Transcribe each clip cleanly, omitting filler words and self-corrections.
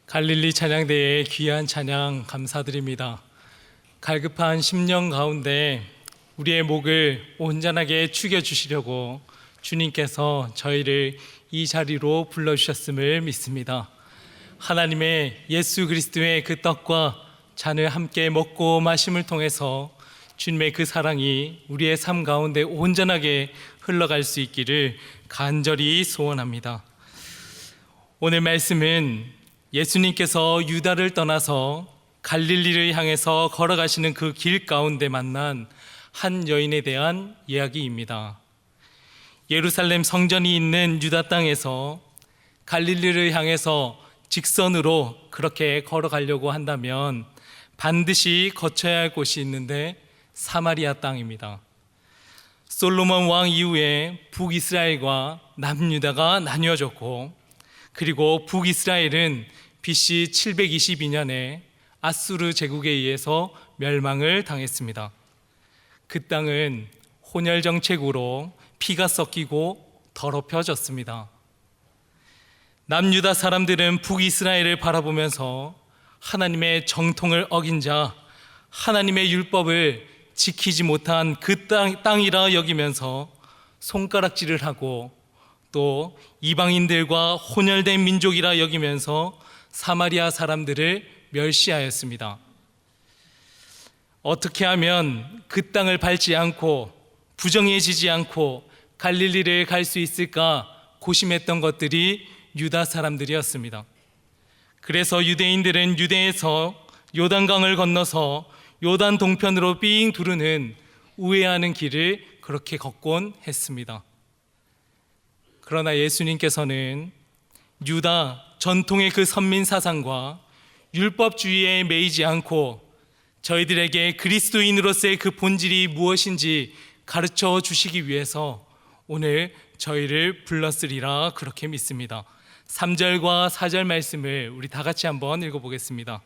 갈릴리 찬양대의 귀한 찬양 감사드립니다. 갈급한 심령 가운데 우리의 목을 온전하게 축여주시려고 주님께서 저희를 이 자리로 불러주셨음을 믿습니다. 하나님의 예수 그리스도의 그 떡과 잔을 함께 먹고 마심을 통해서 주님의 그 사랑이 우리의 삶 가운데 온전하게 흘러갈 수 있기를 간절히 소원합니다. 오늘 말씀은 예수님께서 유다를 떠나서 갈릴리를 향해서 걸어가시는 그 길 가운데 만난 한 여인에 대한 이야기입니다. 예루살렘 성전이 있는 유다 땅에서 갈릴리를 향해서 직선으로 그렇게 걸어가려고 한다면 반드시 거쳐야 할 곳이 있는데 사마리아 땅입니다. 솔로몬 왕 이후에 북이스라엘과 남유다가 나뉘어졌고, 그리고 북이스라엘은 BC 722년에 아수르 제국에 의해서 멸망을 당했습니다. 그 땅은 혼혈 정책으로 피가 섞이고 더럽혀졌습니다. 남유다 사람들은 북이스라엘을 바라보면서 하나님의 정통을 어긴 자, 하나님의 율법을 지키지 못한 그 땅이라 여기면서 손가락질을 하고, 또 이방인들과 혼혈된 민족이라 여기면서 사마리아 사람들을 멸시하였습니다. 어떻게 하면 그 땅을 밟지 않고 부정해지지 않고 갈릴리를 갈 수 있을까 고심했던 것들이 유다 사람들이었습니다. 그래서 유대인들은 유대에서 요단강을 건너서 요단 동편으로 삥 두르는 우회하는 길을 그렇게 걷곤 했습니다. 그러나 예수님께서는 유다 전통의 그 선민 사상과 율법주의에 매이지 않고 저희들에게 그리스도인으로서의 그 본질이 무엇인지 가르쳐 주시기 위해서 오늘 저희를 불렀으리라 그렇게 믿습니다. 3절과 4절 말씀을 우리 다 같이 한번 읽어보겠습니다.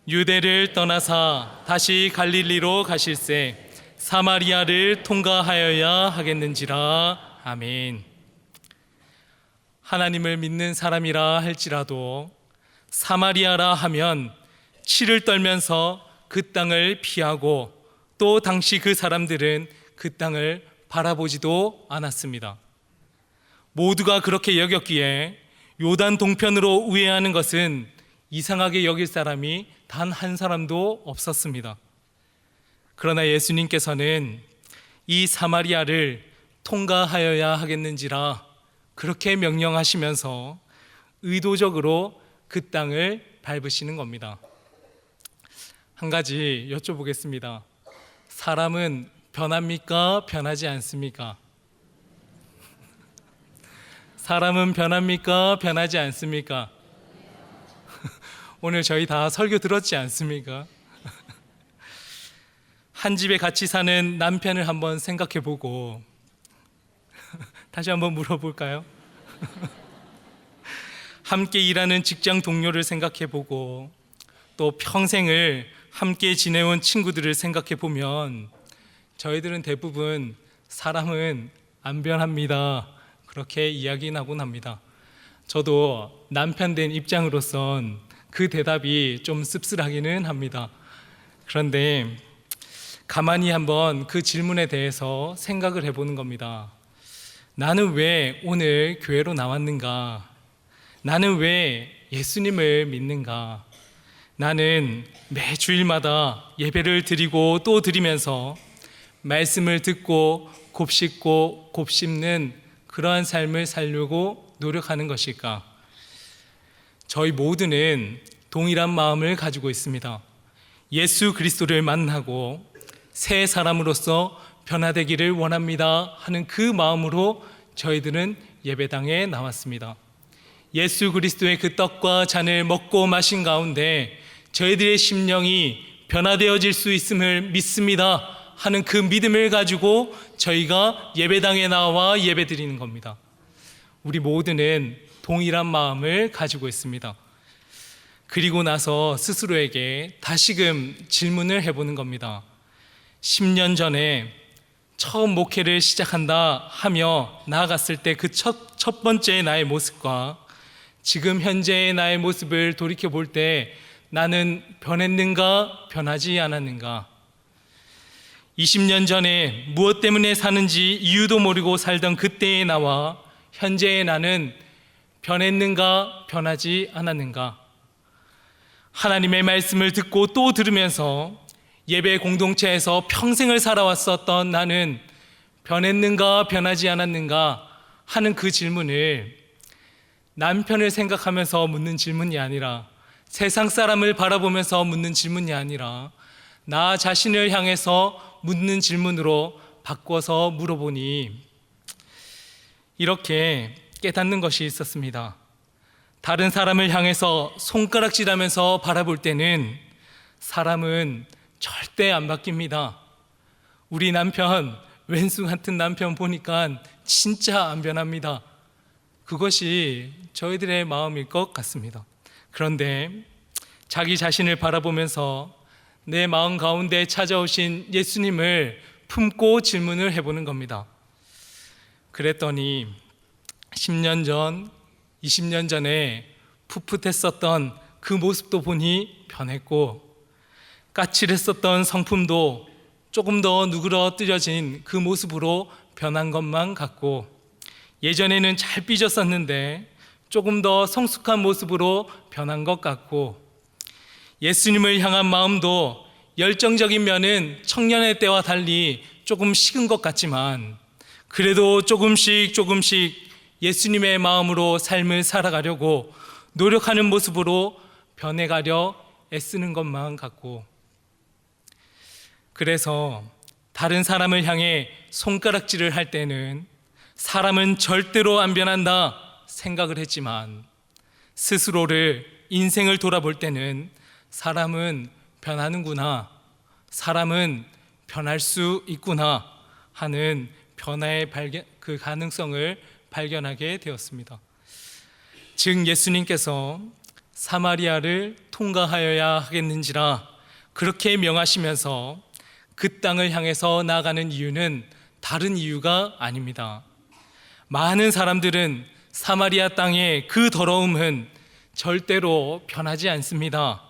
유대를 떠나사 다시 갈릴리로 가실새 사마리아를 통과하여야 하겠는지라. 아멘. 하나님을 믿는 사람이라 할지라도 사마리아라 하면 치를 떨면서 그 땅을 피하고, 또 당시 그 사람들은 그 땅을 바라보지도 않았습니다. 모두가 그렇게 여겼기에 요단 동편으로 우회하는 것은 이상하게 여길 사람이 단 한 사람도 없었습니다. 그러나 예수님께서는 이 사마리아를 통과하여야 하겠는지라 그렇게 명령하시면서 의도적으로 그 땅을 밟으시는 겁니다. 한 가지 여쭤보겠습니다. 사람은 변합니까? 변하지 않습니까? 사람은 변합니까? 변하지 않습니까? 오늘 저희 다 설교 들었지 않습니까? 한 집에 같이 사는 남편을 한번 생각해 보고 다시 한번 물어볼까요? 함께 일하는 직장 동료를 생각해 보고, 또 평생을 함께 지내온 친구들을 생각해 보면 저희들은 대부분 사람은 안 변합니다 그렇게 이야기하곤 합니다. 저도 남편 된 입장으로선 그 대답이 좀 씁쓸하기는 합니다. 그런데 가만히 한번 그 질문에 대해서 생각을 해보는 겁니다. 나는 왜 오늘 교회로 나왔는가? 나는 왜 예수님을 믿는가? 나는 매 주일마다 예배를 드리고 또 드리면서 말씀을 듣고 곱씹고 곱씹는 그러한 삶을 살려고 노력하는 것일까? 저희 모두는 동일한 마음을 가지고 있습니다. 예수 그리스도를 만나고 새 사람으로서 변화되기를 원합니다 하는 그 마음으로 저희들은 예배당에 나왔습니다. 예수 그리스도의 그 떡과 잔을 먹고 마신 가운데 저희들의 심령이 변화되어질 수 있음을 믿습니다 하는 그 믿음을 가지고 저희가 예배당에 나와 예배드리는 겁니다. 우리 모두는 동일한 마음을 가지고 있습니다. 그리고 나서 스스로에게 다시금 질문을 해보는 겁니다. 10년 전에 처음 목회를 시작한다 하며 나아갔을 때 그 첫 번째 나의 모습과 지금 현재의 나의 모습을 돌이켜 볼 때 나는 변했는가, 변하지 않았는가? 20년 전에 무엇 때문에 사는지 이유도 모르고 살던 그때의 나와 현재의 나는 변했는가, 변하지 않았는가? 하나님의 말씀을 듣고 또 들으면서 예배 공동체에서 평생을 살아왔었던 나는 변했는가, 변하지 않았는가 하는 그 질문을 남편을 생각하면서 묻는 질문이 아니라, 세상 사람을 바라보면서 묻는 질문이 아니라 나 자신을 향해서 묻는 질문으로 바꿔서 물어보니 이렇게 깨닫는 것이 있었습니다. 다른 사람을 향해서 손가락질하면서 바라볼 때는 사람은 절대 안 바뀝니다. 우리 남편, 왼수 같은 남편 보니까 진짜 안 변합니다. 그것이 저희들의 마음일 것 같습니다. 그런데 자기 자신을 바라보면서 내 마음 가운데 찾아오신 예수님을 품고 질문을 해보는 겁니다. 그랬더니 10년 전, 20년 전에 풋풋했었던 그 모습도 보니 변했고, 까칠했었던 성품도 조금 더 누그러뜨려진 그 모습으로 변한 것만 같고, 예전에는 잘 삐졌었는데 조금 더 성숙한 모습으로 변한 것 같고, 예수님을 향한 마음도 열정적인 면은 청년의 때와 달리 조금 식은 것 같지만 그래도 조금씩 예수님의 마음으로 삶을 살아가려고 노력하는 모습으로 변해가려 애쓰는 것만 같고, 그래서 다른 사람을 향해 손가락질을 할 때는 사람은 절대로 안 변한다 생각을 했지만, 스스로를, 인생을 돌아볼 때는 사람은 변하는구나, 사람은 변할 수 있구나 하는 변화의 그 가능성을 발견하게 되었습니다. 즉 예수님께서 사마리아를 통과하여야 하겠는지라 그렇게 명하시면서 그 땅을 향해서 나아가는 이유는 다른 이유가 아닙니다. 많은 사람들은 사마리아 땅의 그 더러움은 절대로 변하지 않습니다.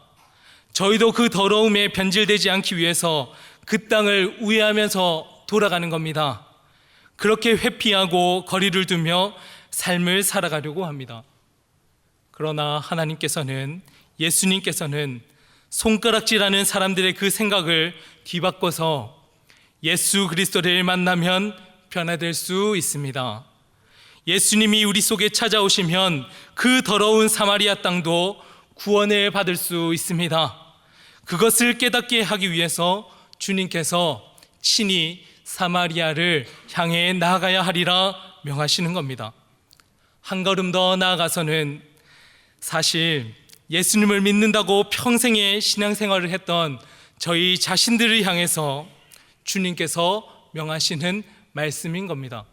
저희도 그 더러움에 변질되지 않기 위해서 그 땅을 우회하면서 돌아가는 겁니다. 그렇게 회피하고 거리를 두며 삶을 살아가려고 합니다. 그러나 하나님께서는, 예수님께서는 손가락질하는 사람들의 그 생각을 뒤바꿔서 예수 그리스도를 만나면 변화될 수 있습니다. 예수님이 우리 속에 찾아오시면 그 더러운 사마리아 땅도 구원을 받을 수 있습니다. 그것을 깨닫게 하기 위해서 주님께서 친히 사마리아를 향해 나아가야 하리라 명하시는 겁니다. 한 걸음 더 나아가서는 사실 예수님을 믿는다고 평생의 신앙생활을 했던 저희 자신들을 향해서 주님께서 명하시는 말씀인 겁니다.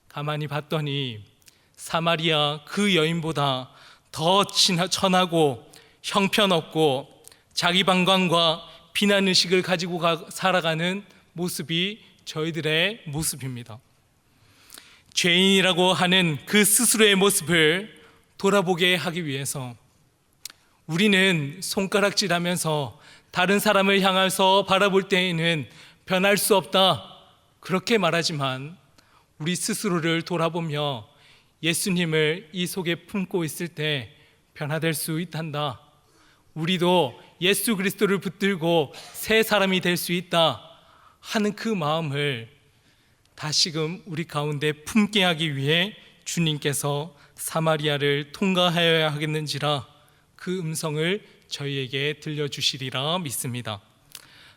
가만히 봤더니 사마리아 그 여인보다 더 천하고 형편없고 자기 방광과 비난의식을 가지고 살아가는 모습이 저희들의 모습입니다. 죄인이라고 하는 그 스스로의 모습을 돌아보게 하기 위해서 우리는 손가락질하면서 다른 사람을 향해서 바라볼 때에는 변할 수 없다 그렇게 말하지만, 우리 스스로를 돌아보며 예수님을 이 속에 품고 있을 때 변화될 수 있단다, 우리도 예수 그리스도를 붙들고 새 사람이 될 수 있다 하는 그 마음을 다시금 우리 가운데 품게 하기 위해 주님께서 사마리아를 통과하여야 하겠는지라 그 음성을 저희에게 들려주시리라 믿습니다.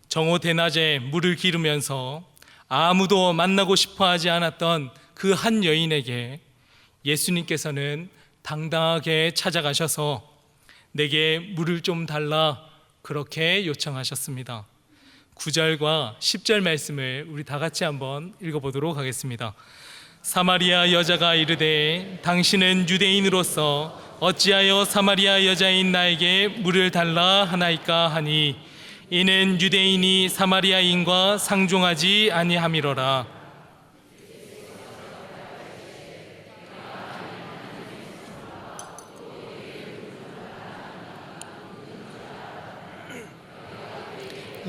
정오 대낮에 물을 기르면서 아무도 만나고 싶어 하지 않았던 그 한 여인에게 예수님께서는 당당하게 찾아가셔서 내게 물을 좀 달라 그렇게 요청하셨습니다. 9절과 10절 말씀을 우리 다 같이 한번 읽어보도록 하겠습니다. 사마리아 여자가 이르되 당신은 유대인으로서 어찌하여 사마리아 여자인 나에게 물을 달라 하나이까 하니, 이는 유대인이 사마리아인과 상종하지 아니함이로라.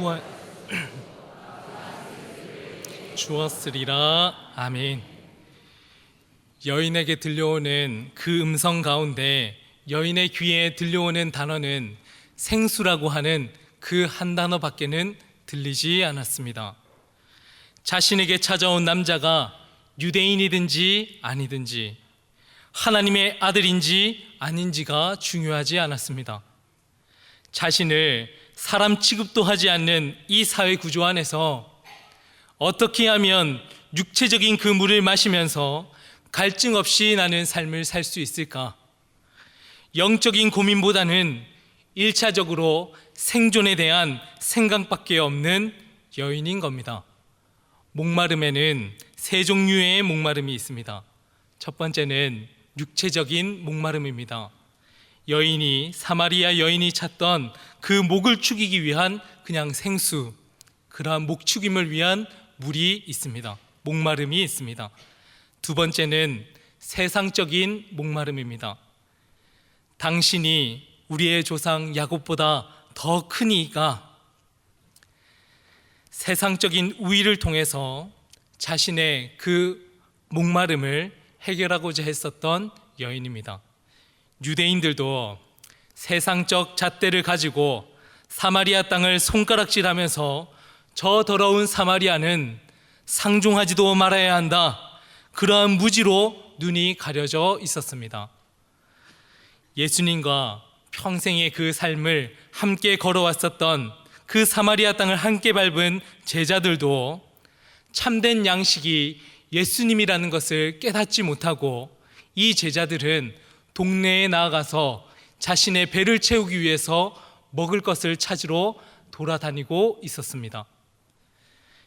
구하 주었으리라. 아멘. 여인에게 들려오는 그 음성 가운데 여인의 귀에 들려오는 단어는 생수라고 하는 그 한 단어밖에는 들리지 않았습니다. 자신에게 찾아온 남자가 유대인이든지 아니든지 하나님의 아들인지 아닌지가 중요하지 않았습니다. 자신을 사람 취급도 하지 않는 이 사회 구조 안에서 어떻게 하면 육체적인 그 물을 마시면서 갈증 없이 나는 삶을 살 수 있을까? 영적인 고민보다는 1차적으로 생존에 대한 생각밖에 없는 여인인 겁니다. 목마름에는 세 종류의 목마름이 있습니다. 첫 번째는 육체적인 목마름입니다. 여인이 사마리아 여인이 찾던 그 목을 축이기 위한 그냥 생수, 그러한 목 축임을 위한 물이 있습니다. 목마름이 있습니다. 두 번째는 세상적인 목마름입니다. 당신이 우리의 조상 야곱보다 더 크니까 세상적인 우위를 통해서 자신의 그 목마름을 해결하고자 했었던 여인입니다. 유대인들도 세상적 잣대를 가지고 사마리아 땅을 손가락질하면서 저 더러운 사마리아는 상종하지도 말아야 한다, 그러한 무지로 눈이 가려져 있었습니다. 예수님과 평생의 그 삶을 함께 걸어왔었던 그 사마리아 땅을 함께 밟은 제자들도 참된 양식이 예수님이라는 것을 깨닫지 못하고 이 제자들은 동네에 나아가서 자신의 배를 채우기 위해서 먹을 것을 찾으러 돌아다니고 있었습니다.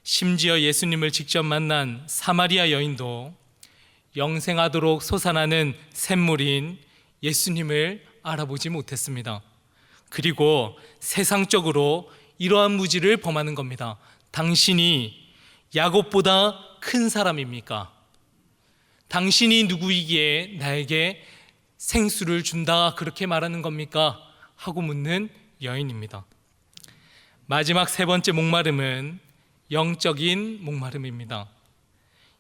심지어 예수님을 직접 만난 사마리아 여인도 영생하도록 솟아나는 샘물인 예수님을 알아보지 못했습니다. 그리고 세상적으로 이러한 무지를 범하는 겁니다. 당신이 야곱보다 큰 사람입니까? 당신이 누구이기에 나에게 생수를 준다 그렇게 말하는 겁니까? 하고 묻는 여인입니다. 마지막 세 번째 목마름은 영적인 목마름입니다.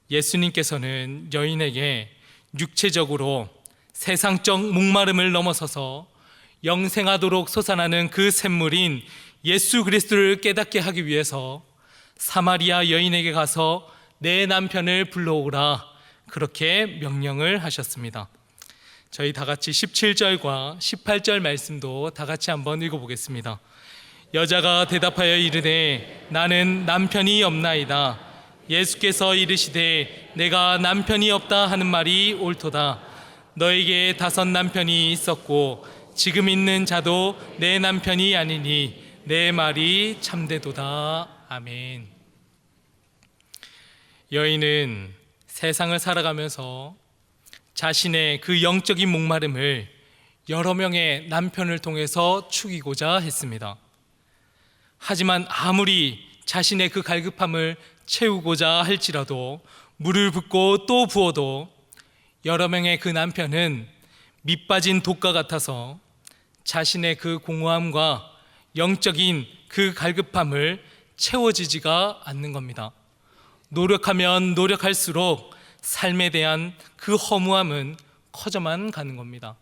예수님께서는 여인에게 육체적으로 세상적 목마름을 넘어서서 영생하도록 솟아나는 그 샘물인 예수 그리스도를 깨닫게 하기 위해서 사마리아 여인에게 가서 내 남편을 불러오라 그렇게 명령을 하셨습니다. 저희 다 같이 17절과 18절 말씀도 다 같이 한번 읽어보겠습니다. 여자가 대답하여 이르되 나는 남편이 없나이다. 예수께서 이르시되 내가 남편이 없다 하는 말이 옳도다. 너에게 5 남편이 있었고 지금 있는 자도 내 남편이 아니니 내 말이 참되도다. 아멘. 여인은 세상을 살아가면서 자신의 그 영적인 목마름을 여러 명의 남편을 통해서 축이고자 했습니다. 하지만 아무리 자신의 그 갈급함을 채우고자 할지라도 물을 붓고 또 부어도 여러 명의 그 남편은 밑빠진 독과 같아서 자신의 그 공허함과 영적인 그 갈급함을 채워지지가 않는 겁니다. 노력하면 노력할수록 삶에 대한 그 허무함은 커져만 가는 겁니다.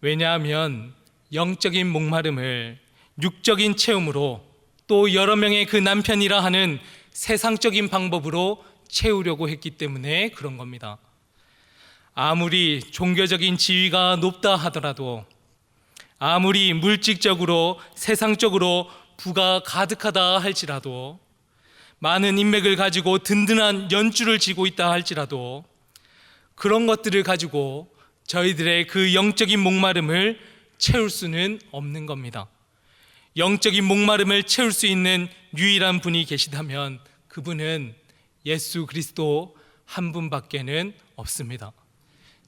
왜냐하면 영적인 목마름을 육적인 체험으로 또 여러 명의 그 남편이라 하는 세상적인 방법으로 채우려고 했기 때문에 그런 겁니다. 아무리 종교적인 지위가 높다 하더라도, 아무리 물질적으로 세상적으로 부가 가득하다 할지라도, 많은 인맥을 가지고 든든한 연줄을 쥐고 있다 할지라도 그런 것들을 가지고 저희들의 그 영적인 목마름을 채울 수는 없는 겁니다. 영적인 목마름을 채울 수 있는 유일한 분이 계시다면 그분은 예수 그리스도 한 분밖에는 없습니다.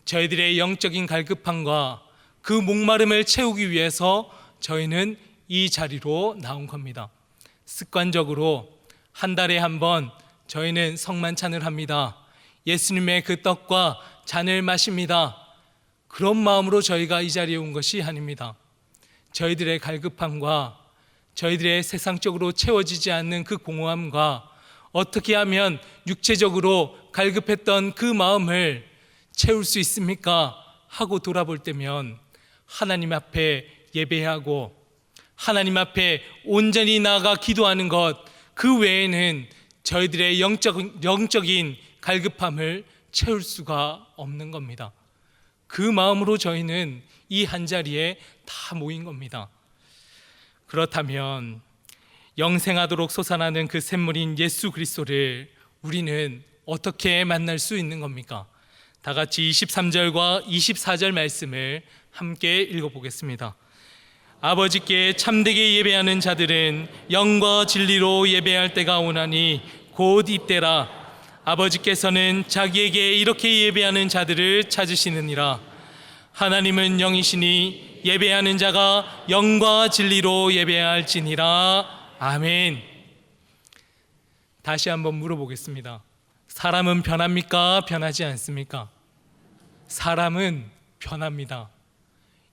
저희들의 영적인 갈급함과 그 목마름을 채우기 위해서 저희는 이 자리로 나온 겁니다. 습관적으로 한 달에 한 번 저희는 성만찬을 합니다. 예수님의 그 떡과 잔을 마십니다. 그런 마음으로 저희가 이 자리에 온 것이 아닙니다. 저희들의 갈급함과 저희들의 세상적으로 채워지지 않는 그 공허함과 어떻게 하면 육체적으로 갈급했던 그 마음을 채울 수 있습니까? 하고 돌아볼 때면 하나님 앞에 예배하고 하나님 앞에 온전히 나아가 기도하는 것, 그 외에는 저희들의 영적인 갈급함을 채울 수가 없는 겁니다. 그 마음으로 저희는 이 한자리에 다 모인 겁니다. 그렇다면 영생하도록 솟아나는 그 샘물인 예수 그리스도를 우리는 어떻게 만날 수 있는 겁니까? 다 같이 23절과 24절 말씀을 함께 읽어보겠습니다. 아버지께 참되게 예배하는 자들은 영과 진리로 예배할 때가 오나니 곧 이때라. 아버지께서는 자기에게 이렇게 예배하는 자들을 찾으시느니라. 하나님은 영이시니 예배하는 자가 영과 진리로 예배할지니라. 아멘. 다시 한번 물어보겠습니다. 사람은 변합니까? 변하지 않습니까? 사람은 변합니다.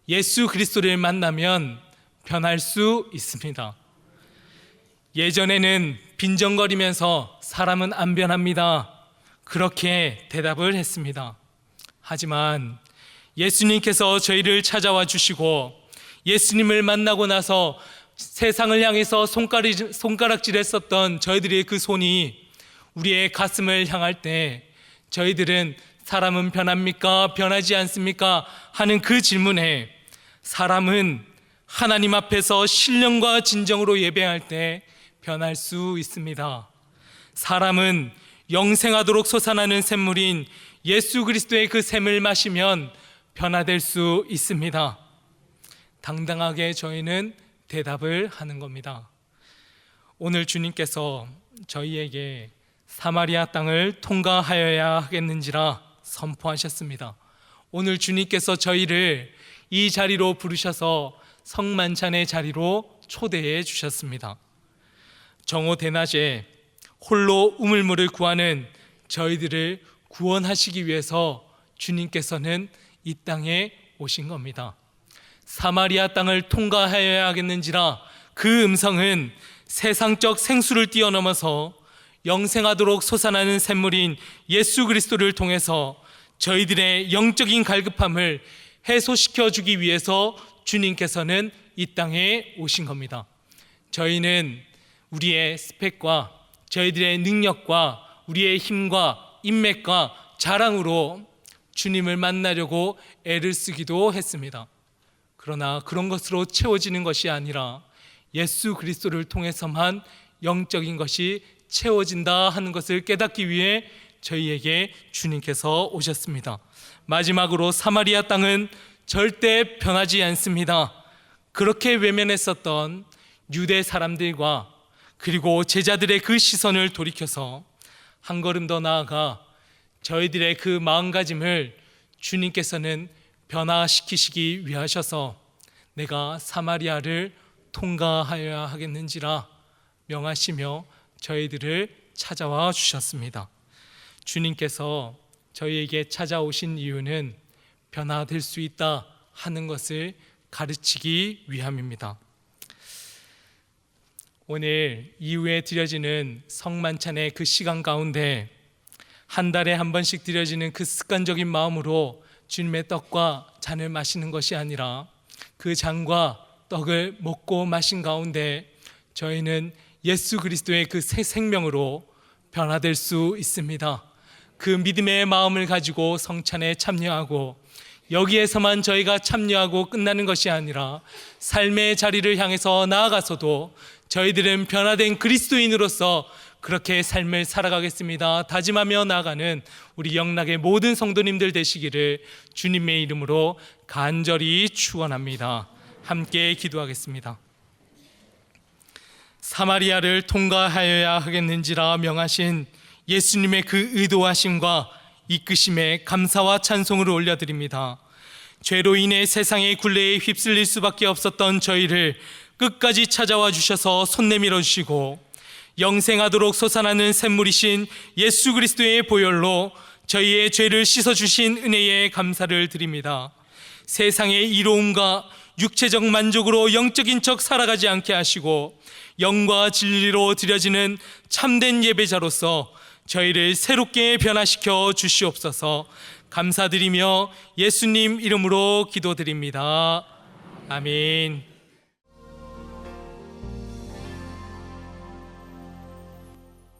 예수 그리스도를 만나면 변할 수 있습니다. 예전에는 빈정거리면서 사람은 안 변합니다, 그렇게 대답을 했습니다. 하지만 예수님께서 저희를 찾아와 주시고 예수님을 만나고 나서 세상을 향해서 손가락질했었던 저희들의 그 손이 우리의 가슴을 향할 때 저희들은 사람은 변합니까? 변하지 않습니까? 하는 그 질문에 사람은 하나님 앞에서 신령과 진정으로 예배할 때 변할 수 있습니다. 사람은 영생하도록 솟아나는 샘물인 예수 그리스도의 그 샘을 마시면 변화될 수 있습니다. 당당하게 저희는 대답을 하는 겁니다. 오늘 주님께서 저희에게 사마리아 땅을 통과하여야 하겠는지라 선포하셨습니다. 오늘 주님께서 저희를 이 자리로 부르셔서 성만찬의 자리로 초대해 주셨습니다. 정오 대낮에 홀로 우물물을 구하는 저희들을 구원하시기 위해서 주님께서는 이 땅에 오신 겁니다. 사마리아 땅을 통과하여야 하겠는지라 그 음성은 세상적 생수를 뛰어넘어서 영생하도록 솟아나는 샘물인 예수 그리스도를 통해서 저희들의 영적인 갈급함을 해소시켜 주기 위해서 주님께서는 이 땅에 오신 겁니다. 저희는 우리의 스펙과 저희들의 능력과 우리의 힘과 인맥과 자랑으로 주님을 만나려고 애를 쓰기도 했습니다. 그러나 그런 것으로 채워지는 것이 아니라 예수 그리스도를 통해서만 영적인 것이 채워진다 하는 것을 깨닫기 위해 저희에게 주님께서 오셨습니다. 마지막으로 사마리아 땅은 절대 변하지 않습니다. 그렇게 외면했었던 유대 사람들과 그리고 제자들의 그 시선을 돌이켜서 한 걸음 더 나아가 저희들의 그 마음가짐을 주님께서는 변화시키시기 위하셔서 내가 사마리아를 통과하여야 하겠는지라 명하시며 저희들을 찾아와 주셨습니다. 주님께서 저희에게 찾아오신 이유는 변화될 수 있다 하는 것을 가르치기 위함입니다. 오늘 이후에 드려지는 성만찬의 그 시간 가운데 한 달에 한 번씩 드려지는 그 습관적인 마음으로 주님의 떡과 잔을 마시는 것이 아니라 그 잔과 떡을 먹고 마신 가운데 저희는 예수 그리스도의 그 새 생명으로 변화될 수 있습니다. 그 믿음의 마음을 가지고 성찬에 참여하고 여기에서만 저희가 참여하고 끝나는 것이 아니라 삶의 자리를 향해서 나아가서도 저희들은 변화된 그리스도인으로서 그렇게 삶을 살아가겠습니다 다짐하며 나아가는 우리 영락의 모든 성도님들 되시기를 주님의 이름으로 간절히 축원합니다. 함께 기도하겠습니다. 사마리아를 통과하여야 하겠는지라 명하신 예수님의 그 의도하심과 이끄심에 감사와 찬송을 올려드립니다. 죄로 인해 세상의 굴레에 휩쓸릴 수밖에 없었던 저희를 끝까지 찾아와 주셔서 손 내밀어 주시고 영생하도록 솟아나는 샘물이신 예수 그리스도의 보혈로 저희의 죄를 씻어주신 은혜에 감사를 드립니다. 세상의 이로움과 육체적 만족으로 영적인 척 살아가지 않게 하시고 영과 진리로 드려지는 참된 예배자로서 저희를 새롭게 변화시켜 주시옵소서. 감사드리며 예수님 이름으로 기도드립니다. 아멘.